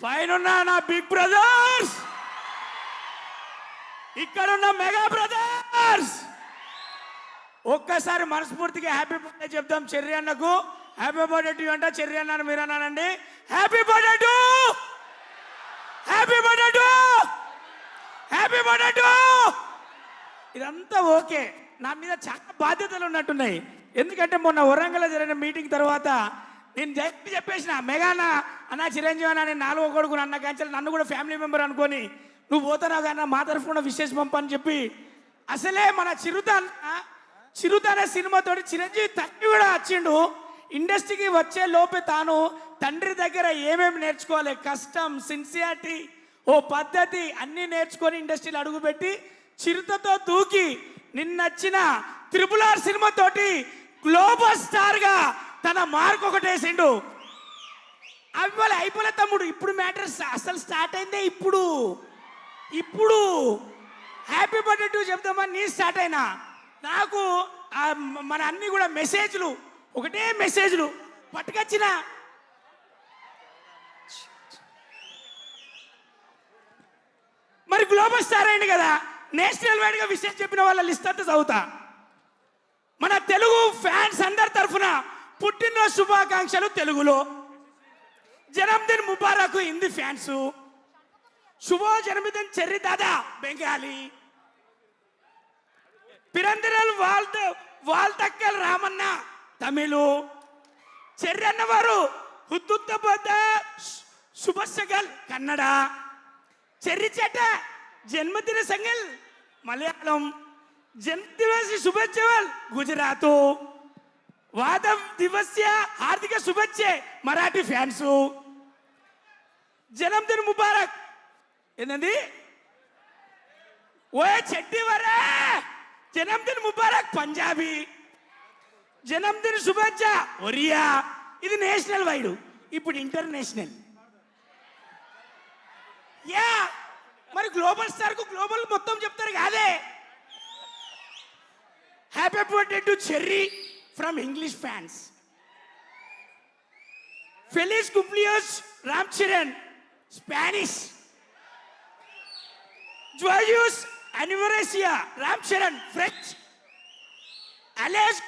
పైనున్న నా big brothers, ఇక్కడున్న మెగా బ్రదర్స్, ఒక్కసారి మనస్ఫూర్తిగా హ్యాపీ బర్త్డే చెప్దాం చెర్రి అన్నకు. హ్యాపీ బర్త్డే టు అంట చెర్రి అన్నాను, మీరు అన్నానండి. Happy birthday to, happy birthday to, happy birthday to. ఇదంతా ఓకే, నా మీద చాలా బాధ్యతలు ఉన్నట్టున్నాయి. ఎందుకంటే మొన్న వరంగల్లో జరిగిన మీటింగ్ తర్వాత నేను చెప్పేసిన మెగా అన్న చిరంజీవి అన్న నేను 4వ కొడుకు అన్న కంచెలు నన్ను కూడా ఫ్యామిలీ మెంబర్ అనుకొని నువ్వు పోతున్నావు కానీ మా తరఫున విశేష పంపని చెప్పి, అసలే మన చిరుత అనే సినిమాతోటి చిరంజీవి తండ్రి కూడా వచ్చిండు. ఇండస్ట్రీకి వచ్చే లోపే తాను తండ్రి దగ్గర ఏమేమి నేర్చుకోవాలి, కష్టం, సిన్సియారిటీ, ఓ పద్ధతి అన్నీ నేర్చుకొని ఇండస్ట్రీలో అడుగుపెట్టి చిరుతతో దూకి నిన్నొచ్చిన RRR సినిమాతోటి గ్లోబల్ స్టార్గా తన మార్క్ ఒకటేసిండు. అవి అయిపోలే తమ్ముడు, ఇప్పుడు మ్యాటర్ అసలు స్టార్ట్ అయిందే ఇప్పుడు. హ్యాపీ బర్త్డే టు చెప్దామని నీ స్టార్ట్ అయినా నాకు మన అన్ని కూడా మెసేజ్లు, ఒకటే మెసేజ్లు పట్టుకొచ్చిన. మరి గ్లోబల్ స్టార్ అయింది కదా, నేషనల్ వైడ్గా విషయం చెప్పిన వాళ్ళ లిస్ట్ అంతా చదువుతా. మన తెలుగు ఫ్యాన్స్ అందరి తరఫున పుట్టినరోజు శుభాకాంక్షలు తెలుగులో. జన్మదిన్ ముబారక్ హిందీ ఫ్యాన్స్, శుభో జన్మదిన్ చెర్రి దాదా బెంగాలీ, పిరందిరల్ వాల్తక్కల్ రామన్న తమిళు, చెర్రి అన్నవారు హుద్దుత్తబద్ద శుభశగల్ కన్నడ, చెర్రి చేట జన్మదిన సంగల్ మలయాళం, జన్మదివస్ శుభేచ్ఛలు గుజరాత్, వాదం దివస్య హార్దిక శుభేచ్ఛే మరాఠీ ఫ్యాన్స్, జన్మదిన ముబారక్ ఏంటండి ఓ చెట్టి వరే జన్మదిన ముబారక్ పంజాబీ, జన్మదిన శుభేచ్ఛ ఒరియా. ఇది నేషనల్ వైడ్. ఇప్పుడు ఇంటర్నేషనల్. యా మరి గ్లోబల్ స్టార్ కు గ్లోబల్ మొత్తం చెప్తారు కాదే. Happy birthday to Cherry from English fans. ఫెలిస్ కుప్లియోస్ రామ్ చరణ్ స్పానిష్. జోయూస్ అనివర్సియా రామ్ చరణ్ ఫ్రెంచ్. అలెస్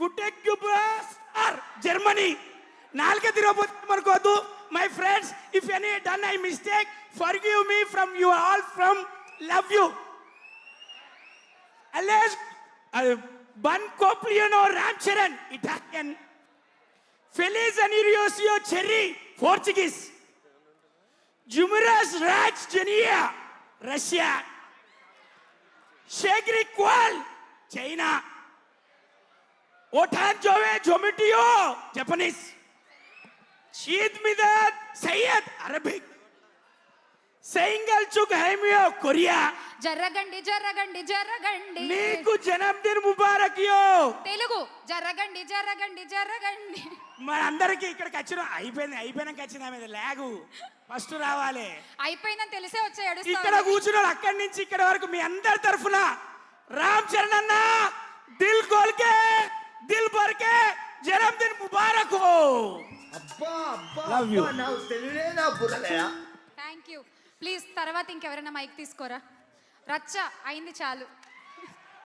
గుటెగ్యుబార్ జర్మనీ. నాలుగే తిరగబోతే మనకోద్దు. My friends, if any done I mistake forgive me from you all from love you. అలెస్ బన్ కోప్లియనో రామ్ చరణ్ ఇటాలియన్. ఫెలిస్ అనివర్సియో చెర్రీ పోర్చుగీస్. జుమరస్ రాజ్ జెనియా రష్యా. షేగ్రి క్వాల్ చైనా. ఓఠాన్ జోవే జోమిటియో జపనీస్. షీద్ మిదాద్ సయ్యద్ అరబిక్. సెయింగల్ చుక్ హైమియో కొరియా. జర్రగండి జర్రగండి జర్రగండి నీకు జన్మదిన ముబారక్ యో తెలుగు. జర్రగండి జర్రగండి జర్రగండి. మనందరికి ఇక్కడికి వచ్చిన అయిపోయినాక వచ్చిన మీద లాగు ఫస్ట్ రావాలి. అయిపోయిందని తెలిసే వచ్చాడు. ఇక్కడ కూర్చున్నాడు అక్కడి నుంచి ఇక్కడ వరకు మీ అందరి తరఫున రామ్ చరణ్ అన్న దిల్ కోల్కే దిల్ భర్కే జన్మదిన Mubarak. Love you. Thank you. Please తర్వాత ఇంకెవరైనా మైక్ తీసుకోరా. రచ్చ అయింది చాలు.